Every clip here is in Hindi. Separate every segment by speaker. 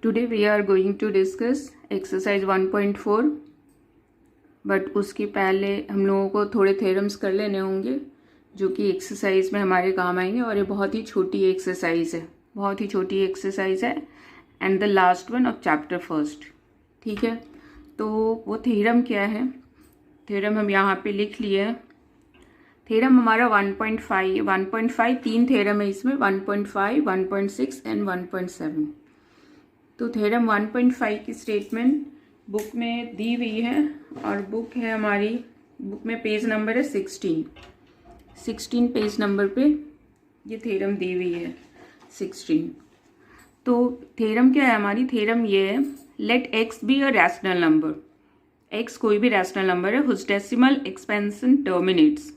Speaker 1: Today we are going to discuss exercise 1.4 but उसके पहले हम लोगों को थोड़े थ्योरम्स कर लेने होंगे जो कि एक्सरसाइज में हमारे काम आएंगे। और ये बहुत ही छोटी एक्सरसाइज है, and the last one of chapter first. ठीक है, तो वो थ्योरम क्या है? थ्योरम हम यहाँ पे लिख लिए हैं। थ्योरम हमारा 1.5 तीन थ्योरम है इसमें, 1.5, 1.6 एंड 1.7। तो थ्योरम 1.5 की स्टेटमेंट बुक में दी हुई है, और बुक है हमारी, बुक में पेज नंबर है 16 पेज नंबर पे ये थ्योरम दी हुई है 16। तो थ्योरम क्या है हमारी? थ्योरम ये है, let x be a rational number. X कोई भी रैशनल नंबर है हुज डेसिमल एक्सपेंशन टर्मिनेट्स,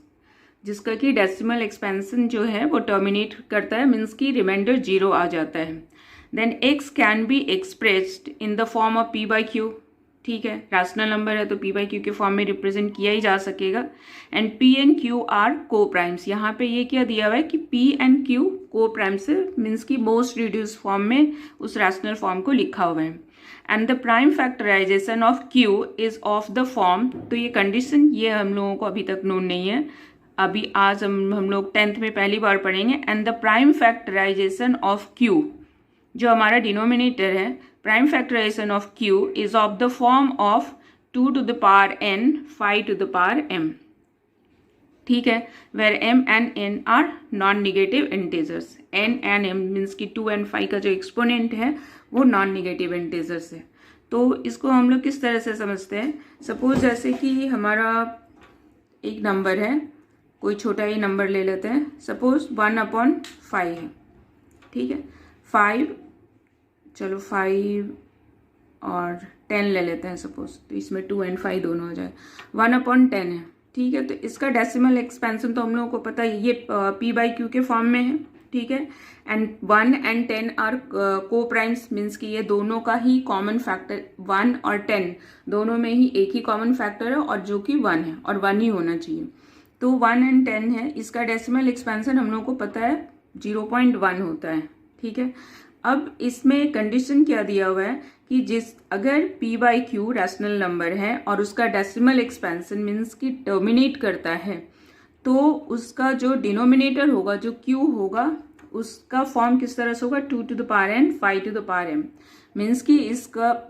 Speaker 1: जिसका कि डेसिमल एक्सपेंशन जो है वो टर्मिनेट करता है, मीन्स की रिमाइंडर 0 आ जाता है। Then x can be expressed in the form of p by q. ठीक है, रैशनल नंबर है तो पी बाई क्यू के फॉर्म में रिप्रेजेंट किया ही जा सकेगा। And p and q are coprimes. यहाँ पे ये क्या दिया हुआ है कि p and q coprimes है, मीन्स की मोस्ट रिड्यूस फॉर्म में उस रैशनल फॉर्म को लिखा हुआ है। And the prime factorization of q is of the form. तो ये कंडीशन ये हम लोगों को अभी तक नोन नहीं है, अभी आज हम लोग 10th में पहली बार पढ़ेंगे। And the prime factorization of q, जो हमारा डिनोमिनेटर है, prime factorization of q is of the form of 2 to the power n 5 to the power m। ठीक है, where m and n are non negative integers. n and m means की 2 and 5 का जो एक्सपोनेंट है वो नॉन निगेटिव इंटीजर्स है। तो इसको हम लोग किस तरह से समझते हैं? सपोज जैसे कि हमारा एक नंबर है, कोई छोटा ही नंबर ले लेते हैं, सपोज 1/5 है। ठीक है, 5 और 10 ले लेते हैं सपोज, तो इसमें 2 and 5 दोनों हो जाए, 1/10 है। ठीक है, तो इसका डेसिमल एक्सपेंशन तो हम लोगों को पता है, ये p बाई क्यू के फॉर्म में है। ठीक है, एंड 1 and 10 आर को प्राइम्स, मीन्स कि ये दोनों का ही कॉमन फैक्टर, 1 और 10 दोनों में ही एक ही कॉमन फैक्टर है, और जो कि 1 है, और 1 ही होना चाहिए। तो 1 and 10 है, इसका डेसिमल एक्सपेंशन हम लोग को पता है 0.1 होता है। ठीक है, अब इसमें कंडीशन क्या दिया हुआ है कि अगर p by q rational number है और उसका डेसिमल एक्सपेंशन मीन्स कि टर्मिनेट करता है, तो उसका जो डिनोमिनेटर होगा, जो q होगा, उसका फॉर्म किस तरह से होगा? 2 to the power n 5 to the power m। Means कि इसका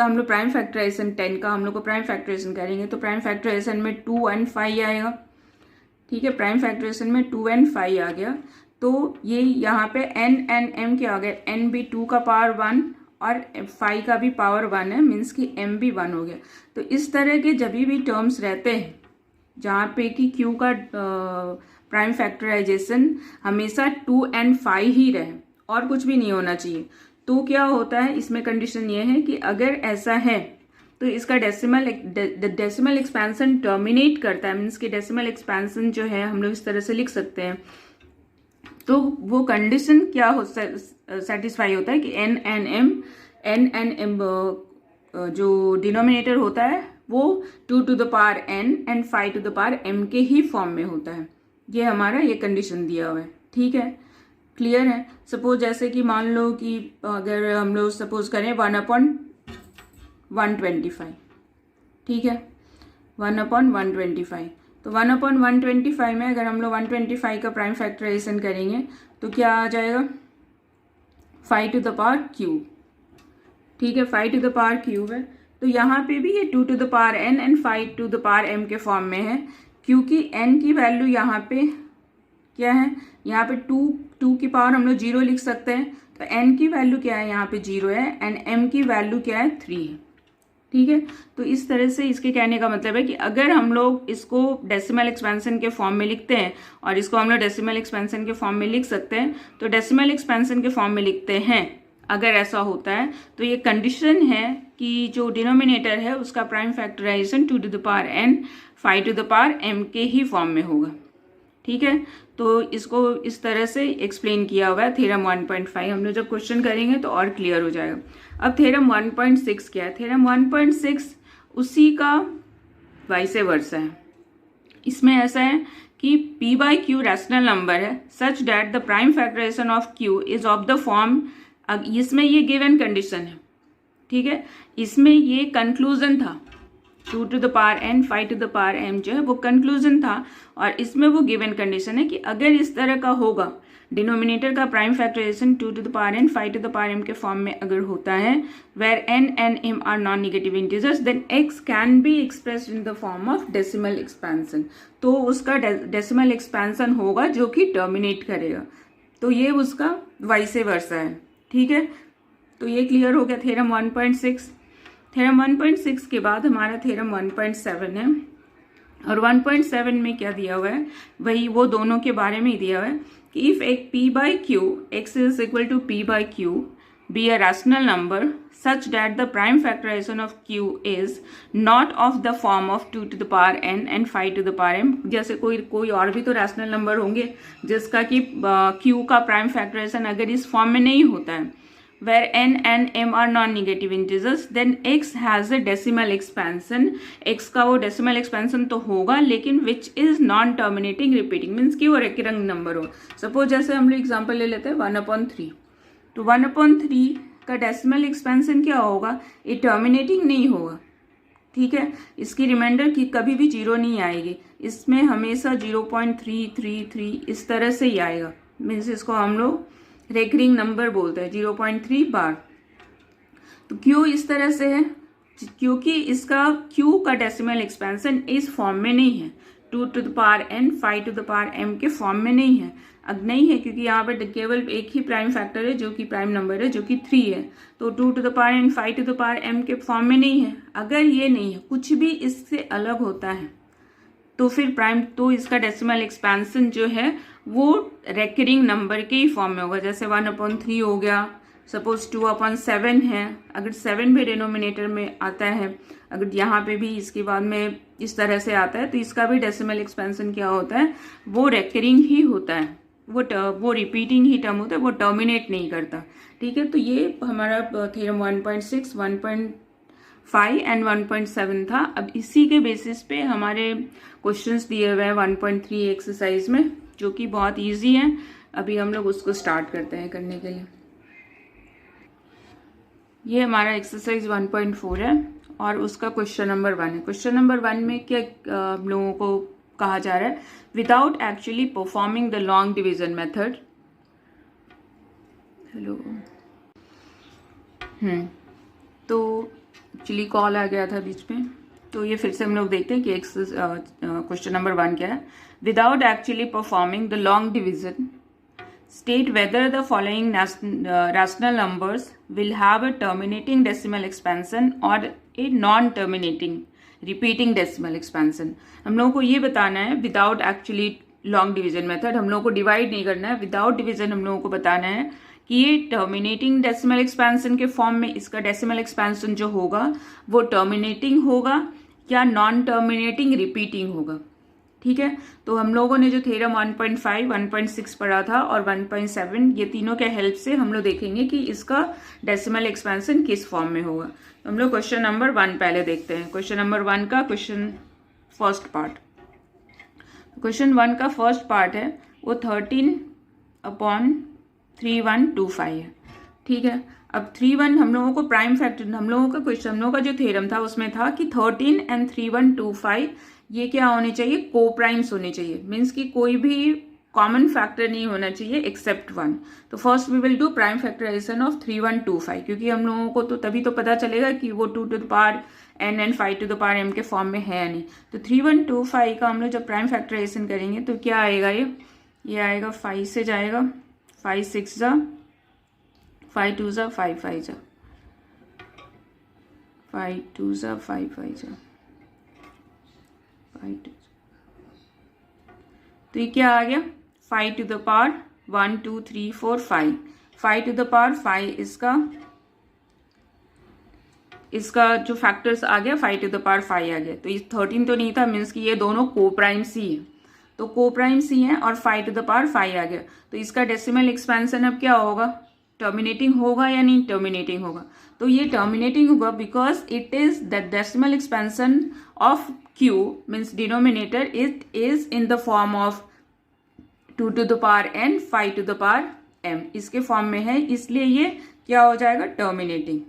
Speaker 1: हम लोग प्राइम फैक्टराइजेशन 10 का हम लोग को प्राइम फैक्टराइजेशन करेंगे, तो प्राइम फैक्टराइजेशन में 2 and 5 आएगा। ठीक है, प्राइम फैक्टराइजेशन में 2 and 5 आ गया, तो ये यहाँ पे n and m क्या आ गया? n भी 2 का पावर 1 और 5 का भी पावर 1 है, मीन्स कि m भी 1 हो गया। तो इस तरह के जब भी टर्म्स रहते हैं जहाँ पे कि q का प्राइम फैक्टराइजेशन हमेशा 2 and 5 ही रहे और कुछ भी नहीं होना चाहिए, तो क्या होता है इसमें? कंडीशन ये है कि अगर ऐसा है तो इसका डेसिमल एक्सपेंशन टर्मिनेट करता है, मीन्स कि डेसिमल एक्सपेंशन जो है हम लोग इस तरह से लिख सकते हैं। तो वो कंडीशन क्या हो सेटिस्फाई होता है कि n and m जो डिनोमिनेटर होता है वो 2 to the power n and 5 to the power m के ही फॉर्म में होता है। ये हमारा ये कंडीशन दिया हुआ है। ठीक है, क्लियर है? सपोज जैसे कि मान लो कि अगर हम लोग सपोज करें 1/125। ठीक है, 1/125, तो 1/125 में अगर हम लोग 125 का प्राइम फैक्टराइजेशन करेंगे तो क्या आ जाएगा? 5 to the power क्यूब। ठीक है, 5 to the power क्यूब है, तो यहाँ पे भी ये 2 to the power n and 5 to the power m के फॉर्म में है, क्योंकि n की वैल्यू यहाँ पे क्या है? यहाँ पे 2 की पावर हम लोग 0 लिख सकते हैं, तो n की वैल्यू क्या है? यहाँ पे 0 है, एंड m की वैल्यू क्या है? 3 है। ठीक है, तो इस तरह से इसके कहने का मतलब है कि अगर हम लोग इसको डेसिमल एक्सपेंशन के फॉर्म में लिखते हैं और इसको हम लोग डेसिमल एक्सपेंशन के फॉर्म में लिख सकते हैं, तो डेसिमल एक्सपेंशन के फॉर्म में लिखते हैं अगर ऐसा होता है, तो ये कंडीशन है कि जो डिनोमिनेटर है उसका prime factorisation 2 to the power n 5 to the power m के ही फॉर्म में होगा। ठीक है, तो इसको इस तरह से एक्सप्लेन किया हुआ है थ्योरम 1.5। हम लोग जब क्वेश्चन करेंगे तो और क्लियर हो जाएगा। अब थ्योरम 1.6 क्या है? थ्योरम 1.6 उसी का वाइस वर्सा है। इसमें ऐसा है कि p by q rational number है such that the prime factorization of q is of the form अब इसमें ये गिवन कंडीशन है, ठीक है, इसमें ये कंक्लूजन था, 2 to the power n 5 to the power m जो है वो कंक्लूजन था, और इसमें वो गिवन कंडीशन है कि अगर इस तरह का होगा, डिनोमिनेटर का prime factorisation 2 to the power n 5 to the power m के फॉर्म में अगर होता है, where n and m are non negative integers, then x can be expressed in the form of decimal expansion. तो उसका डेसिमल एक्सपेंशन होगा जो कि टर्मिनेट करेगा, तो ये उसका वाइस वर्सा है, ठीक है। तो ये क्लियर हो गया थ्योरम 1.6। थ्योरम 1.6 के बाद हमारा थ्योरम 1.7 है, और 1.7 में क्या दिया हुआ है, वही वो दोनों के बारे में ही दिया हुआ है कि इफ एक p by q x is equal to p by q be a rational number such that the prime factorization of q is not of the form of 2 to the power n and 5 to the power m। जैसे कोई और भी तो रैशनल नंबर होंगे जिसका कि q का प्राइम फैक्टराइजेशन अगर इस फॉर्म में नहीं होता है, where n and m are non-negative integers, then x has a decimal expansion। x का वो decimal expansion तो होगा, लेकिन which is non-terminating repeating, means कि वो recurring number हो। Suppose जैसे हम लोग एग्जाम्पल ले लेते हैं 1/3, तो 1/3 का decimal expansion क्या होगा, ये terminating नहीं होगा, ठीक है। इसकी रिमाइंडर की कभी भी 0 नहीं आएगी, इसमें हमेशा 0.333 इस तरह से ही आएगा, मीन्स इसको हम लोग रेकरिंग नंबर बोलते हैं, 0.3 बार। तो क्यों इस तरह से है, क्योंकि इसका क्यू का डेसिमल एक्सपेंशन इस फॉर्म में नहीं है, 2 to the power n 5 to the power m के फॉर्म में नहीं है। अब नहीं है क्योंकि यहाँ पर केवल एक ही प्राइम फैक्टर है जो कि प्राइम नंबर है, जो कि 3 है, तो 2 to the power n 5 to the power m के फॉर्म में नहीं है। अगर ये नहीं है, कुछ भी इससे अलग होता है, तो फिर प्राइम, तो इसका डेसिमल एक्सपेंशन जो है वो रेकरिंग नंबर के ही फॉर्म में होगा। जैसे 1/3 हो गया, सपोज 2/7 है, अगर 7 भी डिनोमिनेटर में आता है, अगर यहाँ पे भी इसके बाद में इस तरह से आता है, तो इसका भी डेसिमल एक्सपेंशन क्या होता है, वो रेकरिंग ही होता है, वो रिपीटिंग ही टर्म होता है, वो टर्मिनेट नहीं करता, ठीक है। तो ये हमारा थ्योरम 1.6, 1.5 एंड 1.7 था। अब इसी के बेसिस पे हमारे क्वेश्चंस दिए हुए हैं 1.3 एक्सरसाइज में, जो कि बहुत इजी है। अभी हम लोग उसको स्टार्ट करते हैं करने के लिए। ये हमारा एक्सरसाइज 1.4 है और उसका क्वेश्चन नंबर 1 है। क्वेश्चन नंबर 1 में क्या हम लोगों को कहा जा रहा है, without actually performing the long division method. Hello, तो एक्चुअली कॉल आ गया था बीच में, तो ये फिर से हम लोग देखते हैं कि क्वेश्चन नंबर 1 क्या है। Without actually performing the long division state whether the following rational numbers will have a terminating decimal expansion और a non terminating repeating decimal expansion. हम लोगों को ये बताना है without actually long division method, हम लोगों को डिवाइड नहीं करना है, विदाउट डिवीजन हम लोगों को बताना है कि ये टर्मिनेटिंग डेसिमल एक्सपेंशन के फॉर्म में इसका डेसिमल एक्सपेंशन जो होगा वो टर्मिनेटिंग होगा या नॉन टर्मिनेटिंग रिपीटिंग होगा, ठीक है। तो हम लोगों ने जो थ्योरम 1.5, 1.6 पढ़ा था और 1.7, ये तीनों के हेल्प से हम लोग देखेंगे कि इसका डेसिमल एक्सपेंशन किस फॉर्म में होगा। तो हम लोग क्वेश्चन नंबर 1 पहले देखते हैं। क्वेश्चन नंबर 1 का फर्स्ट पार्ट, क्वेश्चन 1 का फर्स्ट पार्ट है वो 13/3125 है, ठीक है। अब 3/1 हम लोगों को प्राइम फैक्टर, हम लोगों का क्वेश्चन, हम लोगों का जो थ्योरम था उसमें था कि 13 एंड 3/125 ये क्या होने चाहिए, को प्राइम्स होने चाहिए, मीन्स कि कोई भी कॉमन फैक्टर नहीं होना चाहिए एक्सेप्ट 1। तो first we will do prime factorization of 3/125, क्योंकि हम लोगों को तो तभी तो पता चलेगा कि वो 2 to the power n and 5 to the power m के फॉर्म में है या नहीं। तो 3/125 का हम लोग जब प्राइम फैक्टराइजेशन करेंगे तो क्या आएगा, ये आएगा 5 से जाएगा, 5 6 जा, 5 2 जा, 5 5 जा, 5 2 जा, 5 5 जा, 5 2। तो ये क्या आ गया, 5 to the power 1 2 3 4 5, 5 to the power 5 इसका जो फैक्टर्स आ गया 5 to the power 5 आ गया। तो ये 13 तो नहीं था, मीन्स कि ये दोनों को प्राइम्स ही है, तो को प्राइम्स ही है और 5 to the power 5 आ गया। तो इसका डेसिमल एक्सपेंशन अब क्या होगा, टर्मिनेटिंग होगा या नहीं टर्मिनेटिंग होगा। तो ये टर्मिनेटिंग होगा because it is the decimal expansion of q means denominator it is in the form of 2 to the power n 5 to the power m इसके फॉर्म में है, इसलिए ये क्या हो जाएगा, टर्मिनेटिंग।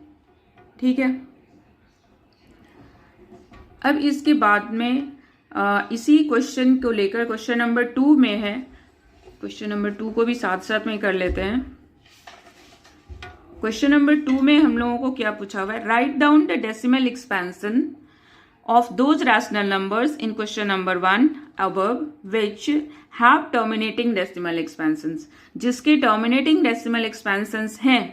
Speaker 1: ठीक है, अब इसके बाद में इसी क्वेश्चन को लेकर क्वेश्चन नंबर 2 में है, क्वेश्चन नंबर 2 को भी साथ साथ में कर लेते हैं। क्वेश्चन नंबर 2 में हम लोगों को क्या पूछा हुआ है, write down the decimal expansion of those rational numbers in question number 1 above which have terminating decimal expansions, जिसके terminating decimal expansions हैं,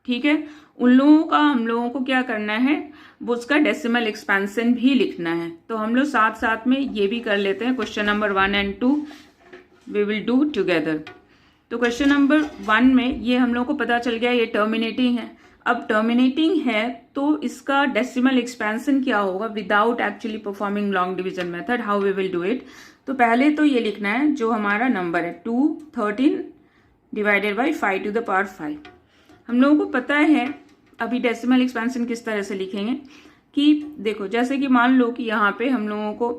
Speaker 1: ठीक है, उन लोगों का हम लोगों को क्या करना है, वो उसका डेसिमल एक्सपेंशन भी लिखना है। तो हम लोग साथ साथ में ये भी कर लेते हैं, question number 1 and 2 we will do together. तो क्वेश्चन नंबर 1 में ये हम लोग को पता चल गया ये टर्मिनेटिंग है। अब टर्मिनेटिंग है तो इसका डेसिमल एक्सपेंशन क्या होगा without actually performing long division method, how we will do it. तो पहले तो ये लिखना है जो हमारा नंबर है 213 divided by 5 to the power 5। हम लोगों को पता है अभी डेसिमल एक्सपेंशन किस तरह से लिखेंगे कि देखो, जैसे कि मान लो कि यहाँ पे हम लोगों को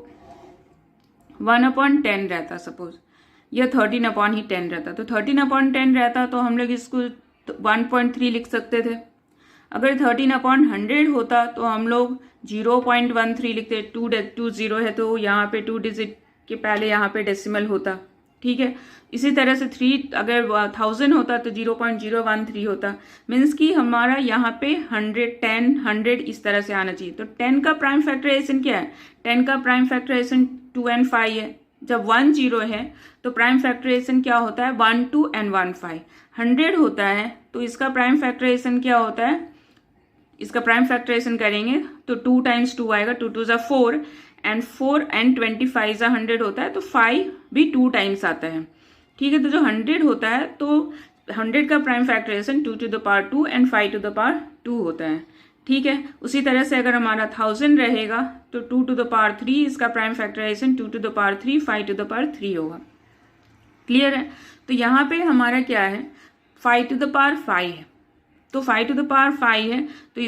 Speaker 1: 1/10 रहता सपोज, या 13/10 रहता, तो 13/10 रहता तो हम लोग इसको 1.3 लिख सकते थे। अगर 13/100 होता तो हम लोग 0.13 लिखते। 2 है तो यहाँ पे 2 डिजिट के पहले यहाँ पे डेसिमल होता, ठीक है। इसी तरह से 3 अगर 1000 होता तो 0.013 होता। मीन्स कि हमारा यहाँ पे 100, 10, 100 इस तरह से आना चाहिए। तो 10 का प्राइम फैक्टराइजेशन क्या है, 10 का प्राइम फैक्टराइजेशन 2 and 5 है। जब 1 0 है तो प्राइम फैक्टराइजेशन क्या होता है, 1 2 and 1 5। 100 होता है तो इसका प्राइम फैक्टराइजेशन क्या होता है, इसका प्राइम फैक्टराइजेशन करेंगे तो 2 times 2 आएगा, 2 2 4 and 4 and 25 100 होता है, तो 5 भी 2 times आता है, ठीक है। तो जो 100 होता है तो 100 का prime factorisation 2 to the power 2 and 5 to the power 2 होता है, ठीक है। उसी तरह से अगर हमारा 1000 रहेगा तो 2 to the power 3 इसका prime factorisation 2 to the power 3 5 to the power 3 होगा। क्लियर है। तो यहाँ पे हमारा क्या है, 5 to the power 5 है, तो 5 to the power 5 है, तो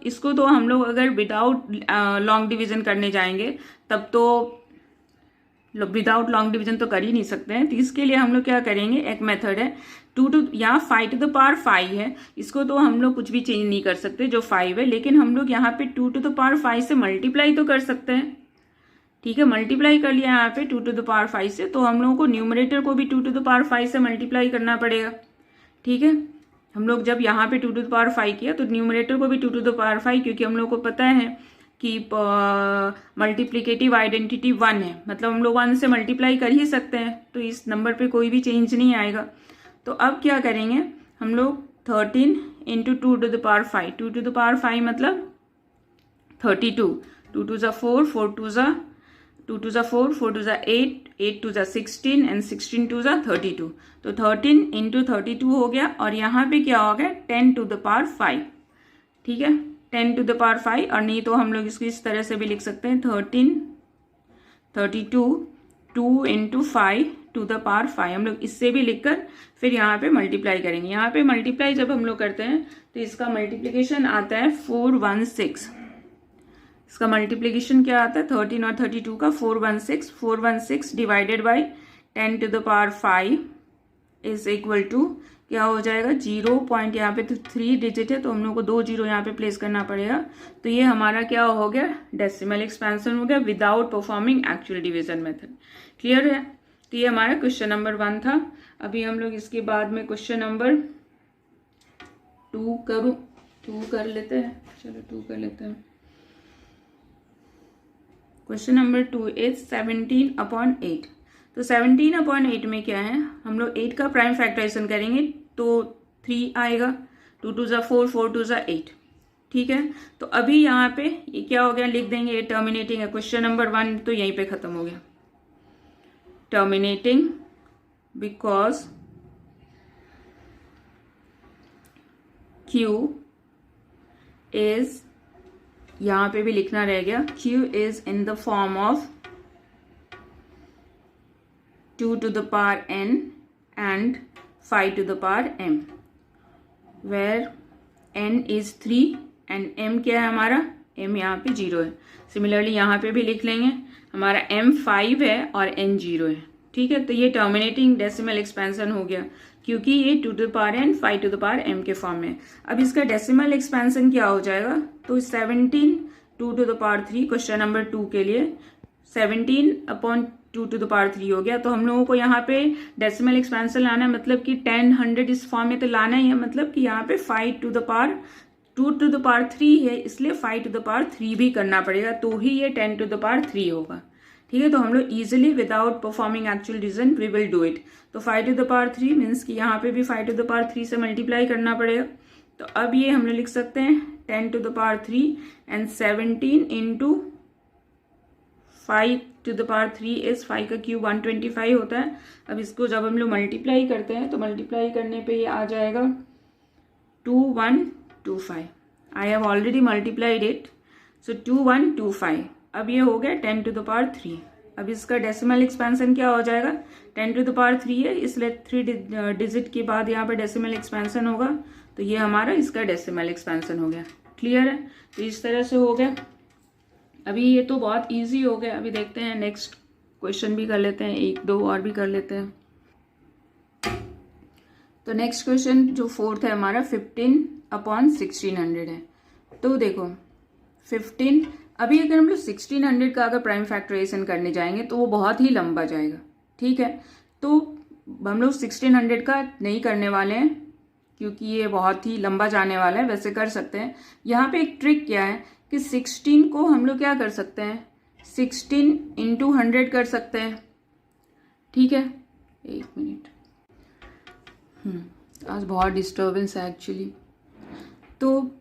Speaker 1: इसको तो हम लोग अगर विदाउट लॉन्ग डिवीजन करने जाएंगे तब तो विदाउट लॉन्ग डिवीजन तो कर ही नहीं सकते हैं। तो इसके लिए हम लोग क्या करेंगे, एक मेथड है 5 to the power 5 है, इसको तो हम लोग कुछ भी चेंज नहीं कर सकते जो 5 है, लेकिन हम लोग यहाँ पे 2 to the power 5 से मल्टीप्लाई तो कर सकते हैं, ठीक है। मल्टीप्लाई कर लिया यहाँ पे 2 to the power 5 से, तो हम लोगों को न्यूमरेटर को भी 2 to the power 5 से मल्टीप्लाई करना पड़ेगा, ठीक है। हम लोग जब यहाँ पे 2 to the power 5 किया तो न्यूमरेटर को भी 2 to the power 5, क्योंकि हम लोग को पता है कि मल्टीप्लिकेटिव आइडेंटिटी 1 है, मतलब हम लोग 1 से मल्टीप्लाई कर ही सकते हैं, तो इस नंबर पे कोई भी चेंज नहीं आएगा। तो अब क्या करेंगे हम लोग, 13 into 2 to the power 5, 2 to the power 5 मतलब 32, 2 2 4, 4 2 2 2 4, 4 2 8, 8 2 16 and 16 2 32। तो 13 into 32 हो गया, और यहाँ पे क्या हो गया 10 to the power 5, ठीक है, 10 to the power 5। और नहीं तो हम लोग इसको इस तरह से भी लिख सकते हैं 13 32 2 into 5 to the power 5, हम लोग इससे भी लिखकर फिर यहाँ पे मल्टीप्लाई करेंगे। यहाँ पे मल्टीप्लाई जब हम लोग करते हैं तो इसका मल्टीप्लिकेशन आता है 416, इसका मल्टीप्लिकेशन क्या आता है 13 और 32 का 416 divided by 10 to the power 5 is equal to क्या हो जाएगा 0 पॉइंट, यहाँ पे तो 3 डिजिट है तो हम लोग को 2 0 यहाँ पे प्लेस करना पड़ेगा। तो ये हमारा क्या हो गया, डेसिमल एक्सपेंशन हो गया without performing actual division method. Clear है। तो ये हमारा क्वेश्चन नंबर 1 था। अभी हम लोग इसके बाद में क्वेश्चन नंबर 2 कर लेते हैं। चलो 2 कर लेते हैं। Question number 2 is 17/8। तो 17/8 में क्या है, हम लोग 8 का प्राइम फैक्टराइजेशन करेंगे तो 3 आएगा, 2 2 4, 4 2 8, ठीक है। तो अभी यहाँ पे ये क्या हो गया, लिख देंगे ये टर्मिनेटिंग है। क्वेश्चन नंबर 1 तो यहीं पे खत्म हो गया, टर्मिनेटिंग बिकॉज Q इज, यहाँ पे भी लिखना रह गया, Q is in the form of 2 to the power n and 5 to the power m, where n is 3 and m क्या है हमारा, m यहाँ पे 0 है। सिमिलरली यहाँ पे भी लिख लेंगे, हमारा m 5 है और n 0 है, ठीक है। तो ये टर्मिनेटिंग डेसिमल एक्सपेंशन हो गया। क्योंकि ये 2 to the power n 5 to the power m के फॉर्म में। अब इसका डेसिमल एक्सपेंशन क्या हो जाएगा, तो 17 2 to the power 3 question number 2 के लिए 17 अपॉन 2 टू द पावर 3 हो गया। तो हम लोगों को यहाँ पे डेसिमल एक्सपेंशन लाना है, मतलब कि 10 100 इस फॉर्म में तो लाना ही है, मतलब कि यहाँ पे 5 to the power 2 to the power 3 है, इसलिए 5 टू द पावर 3 भी करना पड़ेगा, तो ही ये 10 टू द पावर 3 होगा। ठीक है, तो हम लोग easily without performing actual division we will do it. तो 5 टू द पावर 3 मीन्स कि यहाँ पे भी 5 टू द पावर 3 से मल्टीप्लाई करना पड़ेगा। तो अब ये हम लोग लिख सकते हैं 10 to the power 3 and 17 into 5 to the power 3 is 5 का क्यूब 125 होता है। अब इसको जब हम लोग मल्टीप्लाई करते हैं तो मल्टीप्लाई करने पे ये आ जाएगा 2125। I have already multiplied it, so 2125। अब ये हो गया 10 टू द पावर 3। अब इसका डेसिमल एक्सपेंशन क्या हो जाएगा, 10 टू द पावर 3 है, इसलिए 3 डिजिट के बाद यहाँ पे डेसिमल एक्सपेंशन होगा, तो ये हमारा इसका डेसिमल एक्सपेंशन हो गया। क्लियर है, तो इस तरह से हो गया। अभी ये तो बहुत इजी हो गया। अभी देखते हैं नेक्स्ट क्वेश्चन भी कर लेते हैं, 1 2 और भी कर लेते हैं। तो नेक्स्ट क्वेश्चन जो 4th है हमारा 15 अपॉन 1600 है। तो देखो 15, अभी अगर हम लोग 1600 का अगर प्राइम फैक्टराइजेशन करने जाएंगे तो वो बहुत ही लंबा जाएगा। ठीक है, तो हम लोग 1600 का नहीं करने वाले हैं क्योंकि ये बहुत ही लंबा जाने वाला है। वैसे कर सकते हैं, यहाँ पे एक ट्रिक क्या है कि 16 को हम लोग क्या कर सकते हैं, 16 इंटू 100 कर सकते हैं। ठीक है, 1 मिनट, आज बहुत डिस्टर्बेंस है एक्चुअली। तो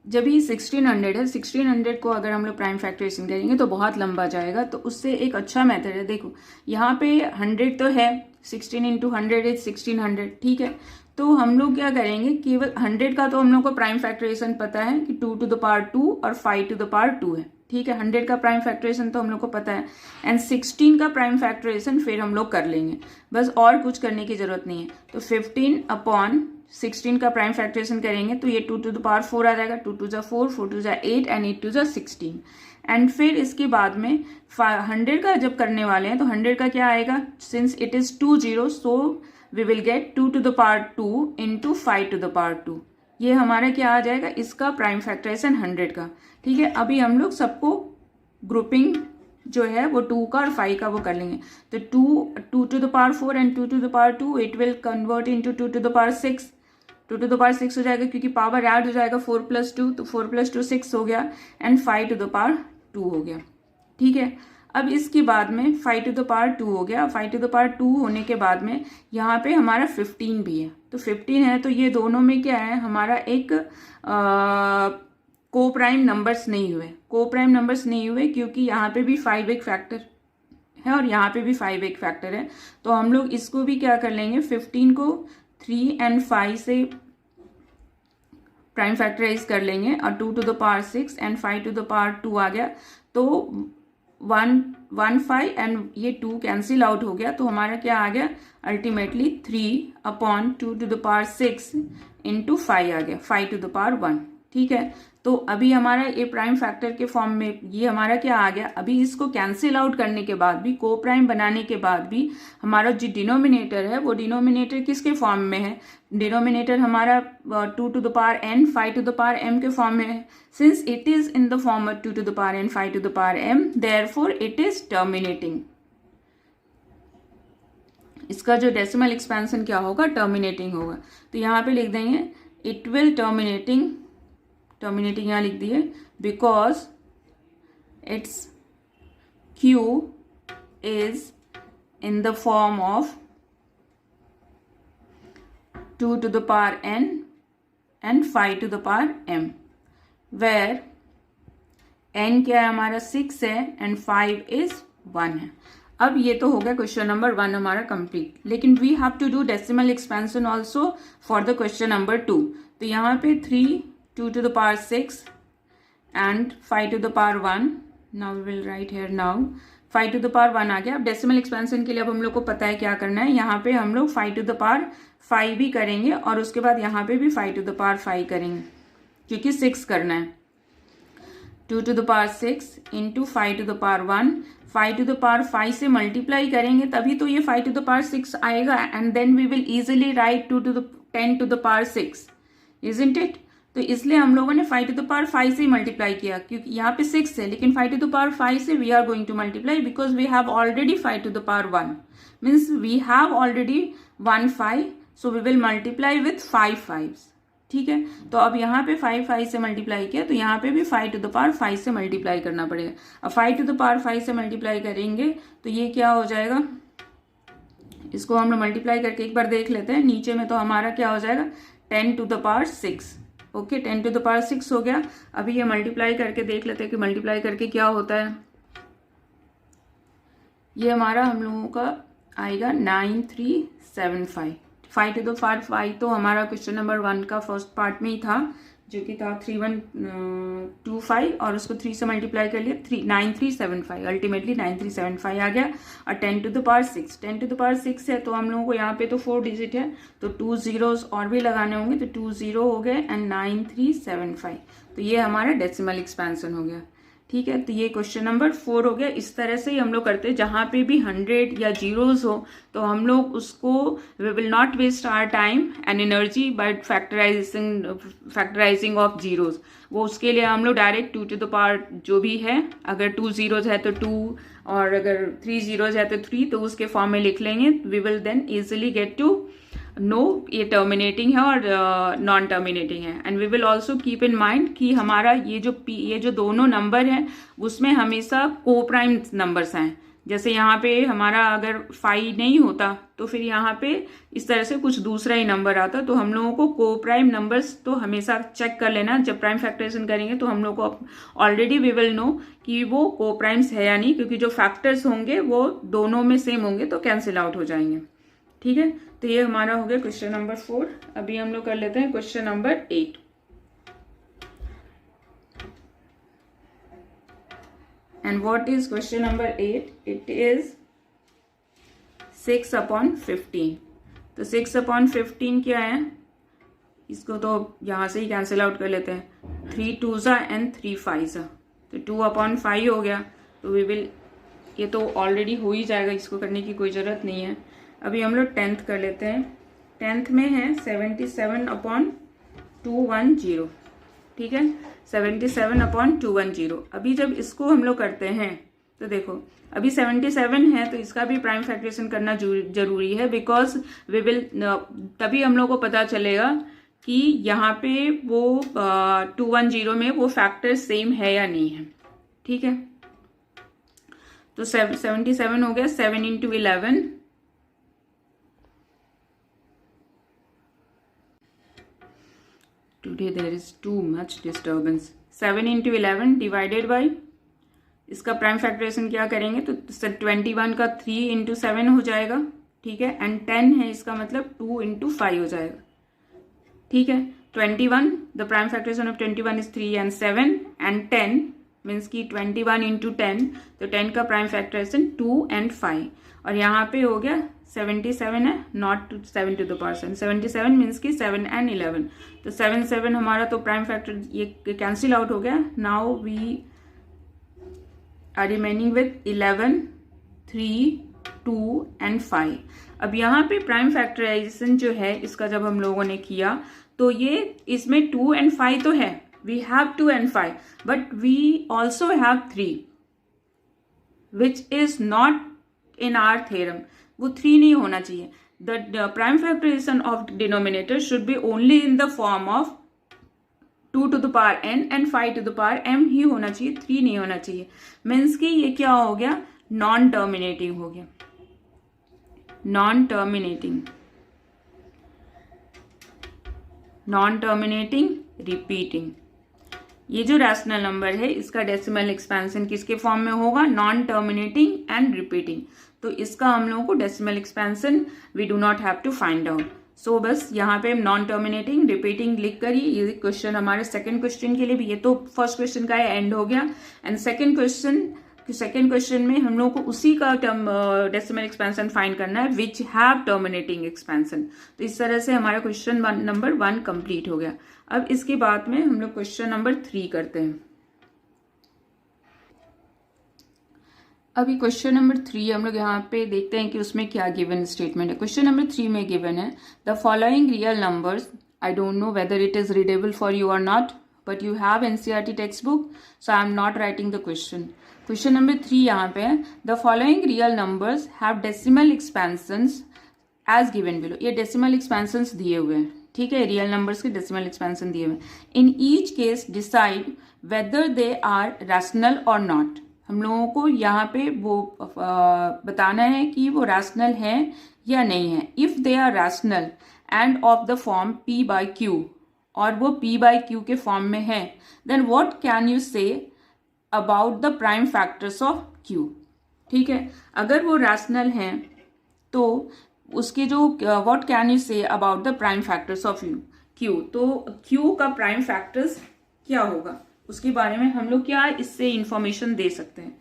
Speaker 1: जब ये 1600 है, 1600 को अगर हम लोग प्राइम फैक्टराइजेशन करेंगे तो बहुत लंबा जाएगा। तो उससे एक अच्छा मेथड है, देखो यहाँ पे 100 तो है, 16 इंटू 100 इज 1600। ठीक है, तो हम लोग क्या करेंगे, केवल 100 का तो हम लोग को प्राइम फैक्टराइजेशन पता है कि 2 टू द पावर 2 और 5 टू द पावर 2 है। ठीक है, 100 का प्राइम फैक्टराइजेशन तो हम लोग को पता है, एंड 16 का प्राइम फैक्टराइजेशन फिर हम लोग कर लेंगे, बस और कुछ करने की जरूरत नहीं है। तो 15 अपॉन 16 का प्राइम फैक्टराइजेशन करेंगे तो ये 2 टू द पावर 4 आ जाएगा, 2 टू जा 4, 4 टू जा 8 एंड 8 टू जा 16। एंड फिर इसके बाद में 100 का जब करने वाले हैं तो 100 का क्या आएगा, since it is 2 0, so we will get 2 to the power 2 into 5 to the power 2। ये हमारा क्या आ जाएगा, इसका प्राइम फैक्टराइजेशन 100 का। ठीक है, अभी हम लोग सबको ग्रुपिंग जो है वो 2 का और 5 का वो कर लेंगे। तो 2 to the power 4 and 2 to the power 2, it will convert into 2 to the power 6। 2 to the power 6 हो जाएगा क्योंकि पावर ऐड हो जाएगा 4 प्लस 2, तो 4 प्लस 2 6 हो गया, एंड 5 टू द पावर 2 हो गया। ठीक है, अब इसके बाद में 5 टू द पावर 2 हो गया। 5 टू द पावर 2 होने के बाद में यहाँ पे हमारा 15 भी है, तो 15 है, तो ये दोनों में क्या है, हमारा एक को प्राइम नंबर्स नहीं हुए। को प्राइम नंबर्स नहीं हुए क्योंकि यहाँ पे भी 5 एक फैक्टर है और यहाँ पे भी 5 एक फैक्टर है। तो हम लोग इसको भी क्या कर लेंगे, 15 को 3 एंड 5 से प्राइम फैक्टराइज कर लेंगे, और 2 to the power 6 and 5 to the power 2 आ गया, तो 1 5 एंड ये 2 कैंसिल आउट हो गया। तो हमारा क्या आ गया, ultimately 3 upon 2 to the power 6 into 5 आ गया, 5 टू द पावर 1। ठीक है, तो अभी हमारा ये प्राइम फैक्टर के फॉर्म में ये हमारा क्या आ गया। अभी इसको कैंसिल आउट करने के बाद भी, को प्राइम बनाने के बाद भी, हमारा जो डिनोमिनेटर है वो डिनोमिनेटर किसके फॉर्म में है, डिनोमिनेटर हमारा 2 to the power n 5 to the power m के फॉर्म में है। Since it is in the form of 2 to the power n 5 to the power m, therefore it is terminating. इसका जो डेसिमल एक्सपेंशन क्या होगा, टर्मिनेटिंग होगा। तो यहाँ पे लिख देंगे इट विल टर्मिनेटिंग यहाँ लिख दिए, because it's q is in the form of 2 to the power n and 5 to the power m, where n क्या है हमारा 6 है एंड 5 इज 1 है। अब ये तो हो गया क्वेश्चन नंबर 1 हमारा कंप्लीट, लेकिन we have to do decimal expansion also for the question number 2। तो यहाँ पे 3 2 to the power 6 and 5 to the power 1. Now we will write here now 5 to the power 1 आ गया। अब डेसिमल एक्सपेंशन के लिए अब हम लोग को पता है क्या करना है, यहाँ पे हम लोग 5 to the power 5 भी करेंगे और उसके बाद यहाँ पे भी 5 to the power 5 करेंगे क्योंकि 6 करना है। 2 to the power 6 into 5 to the power 1, 5 to the power 5 से मल्टीप्लाई करेंगे तभी तो ये 5 to the power 6 आएगा, and then we will easily write 2 to the 10 to the power 6, isn't it? तो इसलिए हम लोगों ने 5 to the power 5 से मल्टीप्लाई किया, क्योंकि यहाँ पे 6 है, लेकिन 5 to the power 5 से we are going to multiply because we have already 5 to the power 1, means we have already 1 5, so we will multiply with 5 5s, ठीक है। तो अब यहाँ पे 5 5 से मल्टीप्लाई किया, तो यहाँ पे भी 5 to the power 5 से मल्टीप्लाई करना पड़ेगा। अब 5 to the power 5 से मल्टीप्लाई करेंगे तो ये क्या हो जाएगा, इसको हम लोग मल्टीप्लाई करके एक बार देख लेते हैं। नीचे में तो हमारा क्या हो जाएगा 10 to the power 6, okay 10 to the power 6 हो गया। अभी ये मल्टीप्लाई करके देख लेते हैं कि मल्टीप्लाई करके क्या होता है। ये हमारा हम लोगों का आएगा 9375। 5 to the power 5 तो हमारा क्वेश्चन नंबर 1 का फर्स्ट पार्ट में ही था, जो कि था 3125, और उसको 3 से मल्टीप्लाई कर लिया 9375, अल्टीमेटली 9375 आ गया। और 10 to the power 6, 10 to the power 6 है तो हम लोगों को यहाँ पे तो 4 डिजिट है, तो 2 zeros और भी लगाने होंगे, तो 2 0 हो गए एंड 9375, तो ये हमारा डेसिमल एक्सपेंशन हो गया, ठीक है। तो ये क्वेश्चन नंबर 4 हो गया। इस तरह से ही हम लोग करते हैं, जहाँ पे भी 100 या जीरोस हो तो हम लोग उसको we will not waste our time and energy by factorizing of zeros. वो उसके लिए हम लोग डायरेक्ट 2 to the power जो भी है, अगर 2 zeros है तो 2, और अगर 3 zeros है तो 3, तो उसके फॉर्म में लिख लेंगे। We will then easily get to know ये टर्मिनेटिंग है और नॉन टर्मिनेटिंग है। And we will also keep in mind कि हमारा ये जो दोनों नंबर हैं उसमें हमेशा को प्राइम नंबर्स हैं। जैसे यहाँ पे हमारा अगर 5 नहीं होता तो फिर यहाँ पे इस तरह से कुछ दूसरा ही नंबर आता, तो हम लोगों को को प्राइम नंबर्स तो हमेशा चेक कर लेना। जब प्राइम फैक्टराइजेशन करेंगे तो हम लोग को ऑलरेडी वी विल नो कि वो को प्राइम्स है या नहीं, क्योंकि जो फैक्टर्स होंगे वो दोनों में सेम होंगे तो कैंसिल आउट हो जाएंगे, ठीक है। तो ये हमारा हो गया क्वेश्चन नंबर 4। अभी हम लोग कर लेते हैं question number 8। And what is question number 8? It is 6/15। तो 6/15 क्या है, इसको तो यहां से ही कैंसिल आउट कर लेते हैं। 3 2s एंड 3 5s, तो 2/5 हो गया। तो वी विल, ये तो ऑलरेडी हो ही जाएगा, इसको करने की कोई ज़रूरत नहीं है। अभी हम लोग 10th कर लेते हैं। 10th में है 77/210, ठीक है, 77/210। अभी जब इसको हम लोग करते हैं तो देखो अभी 77 है तो इसका भी प्राइम फैक्टराइजेशन करना जरूरी है, बिकॉज वी विल, तभी हम लोग को पता चलेगा कि यहाँ पे वो 210 में वो फैक्टर सेम है या नहीं है, ठीक है। तो 77 हो गया। 7 into 11, today there is too much disturbance। 7 into 11 divided by, इसका प्राइम फैक्टराइजेशन क्या करेंगे तो 21 का 3 into 7 हो जाएगा, ठीक है। एंड 10 है, इसका मतलब 2 into 5 हो जाएगा, ठीक है। 21, the prime factorization of 21 is 3 and 7, and 10 means की 21 into 10, तो 10 का प्राइम फैक्टराइजेशन 2 and 5, और यहाँ पे हो गया 77 है, not 7 to the power 7, 77 means की 7 and 11, तो 7 7 हमारा तो प्राइम फैक्टर ये कैंसिल आउट हो गया। Now we are remaining with 11 3 2 and 5। अब यहाँ पे प्राइम फैक्टराइजेशन जो है इसका जब हम लोगों ने किया तो ये इसमें 2 and 5 तो है, we have 2 and 5, but we also have 3 which is not in our theorem. वो 3 नहीं होना चाहिए। The prime factorization of denominator should be only in the form of 2 to the power n and 5 to the power m ही होना चाहिए, 3 नहीं होना चाहिए। मीन्स कि ये क्या हो गया, नॉन टर्मिनेटिंग हो गया, non terminating, non terminating repeating. ये जो रैशनल नंबर है इसका डेसिमल एक्सपेंशन किसके फॉर्म में होगा, नॉन टर्मिनेटिंग एंड रिपीटिंग। तो इसका हम लोगों को decimal expansion we do not have to find out. So बस यहाँ पे नॉन टर्मिनेटिंग रिपीटिंग लिख कर ही ये क्वेश्चन हमारे सेकंड क्वेश्चन के लिए भी, ये तो फर्स्ट क्वेश्चन का एंड हो गया। एंड सेकंड क्वेश्चन में हम लोग को उसी का डेसिमल एक्सपेंशन फाइंड करना है विच हैव टर्मिनेटिंग एक्सपेंशन। तो इस तरह से हमारा क्वेश्चन नंबर 1 कंप्लीट हो गया। अब इसके बाद में हम लोग क्वेश्चन नंबर 3 करते हैं। अभी क्वेश्चन नंबर 3 हम लोग यहाँ पे देखते हैं कि उसमें क्या गिवन स्टेटमेंट है। क्वेश्चन नंबर 3 में गिवन है the following real numbers, I don't know whether it is readable for you और not, but you have NCERT textbook, so I am not writing the question. Question number 3 यहाँ पे है the following real numbers have decimal expansions as given below. ये डेसिमल एक्सपेंशंस दिए हुए हैं, ठीक है, रियल नंबर्स के डेसिमल एक्सपेंशन दिए हुए हैं। In each case decide whether they are rational और नॉट। हम लोगों को यहाँ पे वो बताना है कि वो रैशनल है या नहीं है। If they are rational and of the form p by q, और वो p बाई क्यू के फॉर्म में है, then what can you say about the prime factors of q। ठीक है, अगर वो रैशनल हैं तो उसके जो what can you say about the prime factors of q, तो q का प्राइम फैक्टर्स क्या होगा उसके बारे में हम लोग क्या इससे इंफॉर्मेशन दे सकते हैं।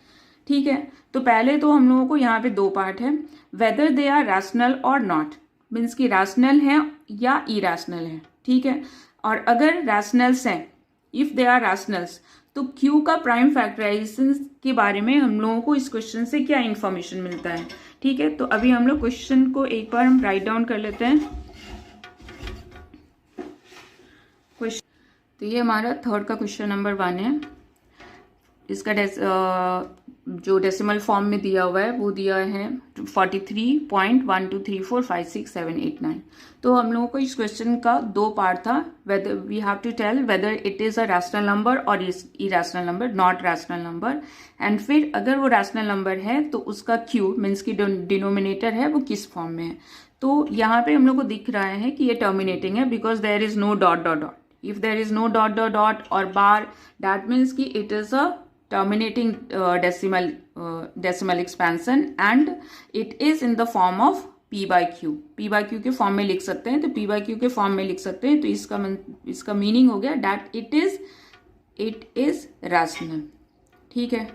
Speaker 1: ठीक है, तो पहले तो हम लोगों को यहाँ पे 2 पार्ट है, वेदर दे आर रैशनल और नॉट, मीन्स की रैशनल है या इरैशनल है। ठीक है, और अगर रैशनल्स हैं, इफ दे आर रैशनल्स, तो क्यू का प्राइम फैक्टराइजेशन के बारे में हम लोगों को इस क्वेश्चन से क्या इंफॉर्मेशन मिलता है। ठीक है, तो अभी हम लोग क्वेश्चन को एक बार हम राइट डाउन कर लेते हैं। तो ये हमारा थर्ड का क्वेश्चन नंबर 1 है। इसका जो डेसिमल फॉर्म में दिया हुआ है वो दिया है 43.12345678 तो हम लोगों को इस क्वेश्चन का 2 पार्ट था, whether we have to tell whether it is a rational number और irrational number, not rational number. And फिर अगर वो रैशनल नंबर है तो उसका क्यू मीन्स की डिनोमिनेटर है वो किस फॉर्म में है। तो यहाँ पे हम लोग को दिख रहा है कि ये टर्मिनेटिंग है because there is no dot dot dot. If there is no dot dot dot or bar, that means कि it is a terminating decimal expansion and it is in the form of p by q। p by q के फॉर्म में लिख सकते हैं, तो p by q के फॉर्म में लिख सकते हैं, तो इसका मीनिंग हो गया that it is rational। ठीक है,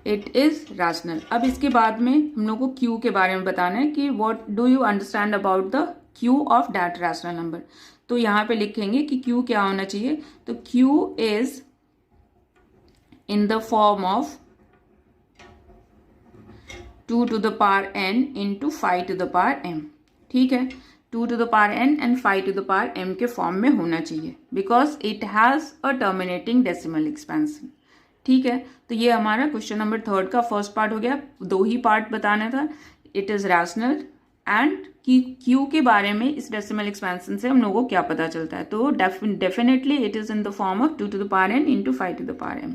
Speaker 1: it is rational। अब इसके बाद में हम लोग को q के बारे में बताना है कि what do you understand about the q of that rational number। तो यहां पे लिखेंगे कि q क्या होना चाहिए, तो q is in the form of 2 to the power n into 5 to the power m। ठीक है, 2 to the power n and 5 to the power m के फॉर्म में होना चाहिए because it has a terminating decimal expansion. ठीक है, तो ये हमारा क्वेश्चन नंबर 3 का फर्स्ट पार्ट हो गया। 2 ही पार्ट बताना था, इट इज रैशनल एंड कि क्यू के बारे में इस डेसिमल एक्सपेंशन से हम लोगों को क्या पता चलता है, तो definitely it is in the form of 2 to the power n into 5 to the power m।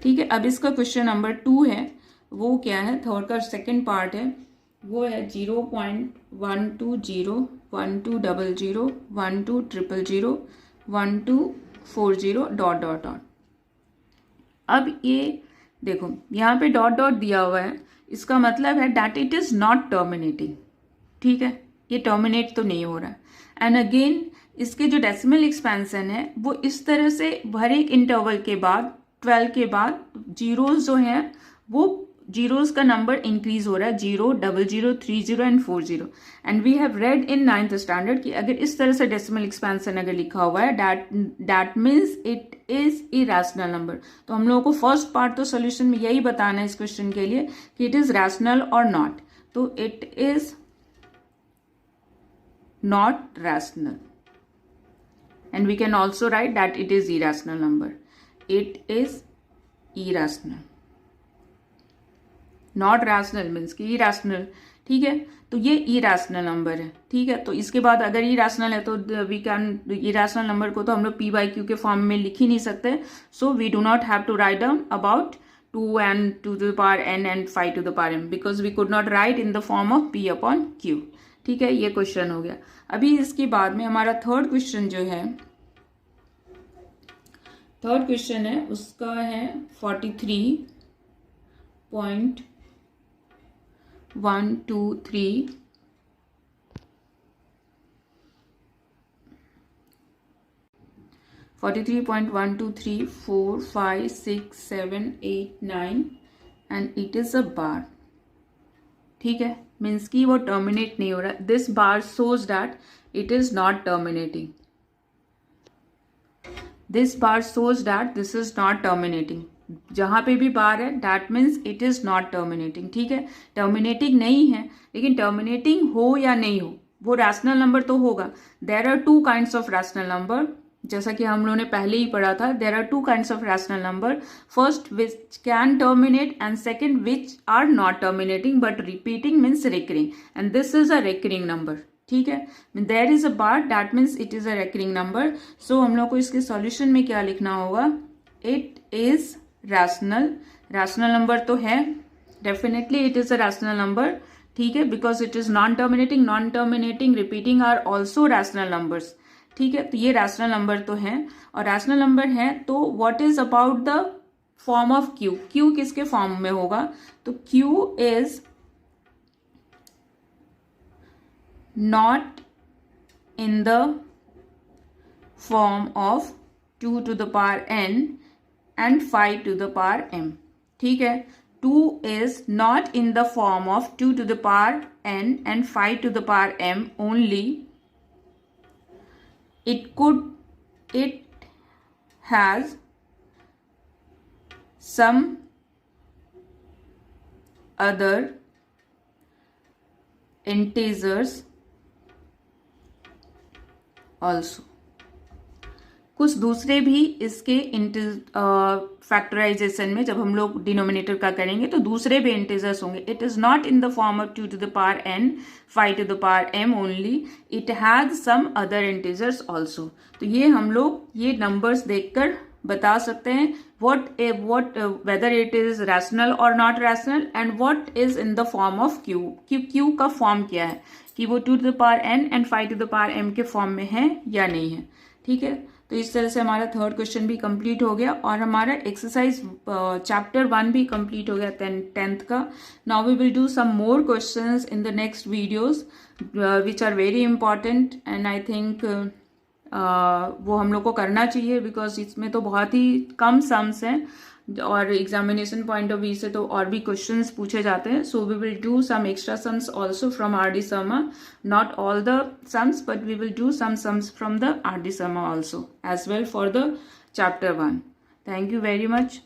Speaker 1: ठीक है, अब इसका क्वेश्चन नंबर 2 है, वो क्या है, थर्ड का सेकेंड पार्ट है, वो है 0.120 1200 1200 1240 डॉट डॉट डॉट। अब ये देखो यहाँ पे डॉट डॉट दिया हुआ है, इसका मतलब है that it is not terminating. ठीक है, ये टर्मिनेट तो नहीं हो रहा। एंड अगेन इसके जो डेसिमल एक्सपेंशन है वो इस तरह से हर एक इंटरवल के बाद 12 के बाद जीरोस जो हैं वो जीरोस का नंबर इंक्रीज हो रहा है, 0 00 30 and 40। And we have read in 9th standard कि अगर इस तरह से डेसिमल एक्सपेंशन अगर लिखा हुआ है that means it is irrational number. तो हम लोगों को फर्स्ट पार्ट तो सोल्यूशन में यही बताना है इस क्वेश्चन के लिए कि इट इज रैशनल और नॉट, तो it is not rational and we can also write that it is irrational number। it is irrational, not rational means कि irrational। ठीक है, तो ये irrational नंबर है। ठीक है, तो इसके बाद अगर irrational है तो we can irrational नंबर को तो हम लोग p by q के फॉर्म में लिख ही नहीं सकते, so we do not have to write down about 2 and 2 to the power n and 5 to the power m because we could not write in the form of p upon q। ठीक है, ये क्वेश्चन हो गया। अभी इसके बाद में हमारा थर्ड क्वेश्चन जो है, थर्ड क्वेश्चन है उसका है 43.123 43.123 4 5 6 7 8 9 एंड इट इज अ बार। ठीक है, मीन्स की वो टर्मिनेट नहीं हो रहा। This bar shows that it is not terminating, this bar shows that this is not terminating. जहाँ पे भी बार है that means it is not terminating, ठीक है। टर्मिनेटिंग नहीं है, लेकिन टर्मिनेटिंग हो या नहीं हो वो रैशनल नंबर तो होगा। There are two kinds of rational number, जैसा कि हम लोगों ने पहले ही पढ़ा था। There are two kinds of rational number, first which can terminate and second which are not terminating but repeating means recurring, and this is a recurring number, ठीक है। There is a bar that means it is a recurring number. So हम लोग को इसके सॉल्यूशन में क्या लिखना होगा, it is rational. Rational number तो है, definitely it is a rational number, ठीक है, because it is non terminating, repeating are also rational numbers, ठीक है। तो ये रैशनल नंबर तो है, और रैशनल नंबर है तो what is about the form of Q, Q किसके फॉर्म में होगा, तो Q is not in the form of 2 to the power n and 5 to the power m, ठीक है। 2 is not in the form of 2 to the power n and 5 to the power m only. It has some other integers also. कुछ दूसरे भी इसके फैक्टराइजेशन में जब हम लोग डिनोमिनेटर का करेंगे तो दूसरे भी इंटीजर्स होंगे। It is not in the form of 2 to the power n, 5 to the power m ओनली, it has some other integers also. तो ये हम लोग ये नंबर्स देखकर बता सकते हैं what whether it is rational or not rational and what is in the form of q, q का फॉर्म क्या है, कि वो 2 to the power n and 5 to the power m के फॉर्म में है या नहीं है, ठीक है। तो इस तरह से हमारा थर्ड क्वेश्चन भी कंप्लीट हो गया और हमारा एक्सरसाइज चैप्टर 1 भी कंप्लीट हो गया 10th का। Now we will do some more questions in the next videos which are very important, and I think वो हम लोग को करना चाहिए बिकॉज इसमें तो बहुत ही कम सम्स हैं और एग्जामिनेशन पॉइंट ऑफ व्यू से तो और भी क्वेश्चंस पूछे जाते हैं। So we will do some extra sums also from R D. Sharma, not all the sums but we will do some sums from the R D. Sharma also as well for the chapter 1. Thank you very much.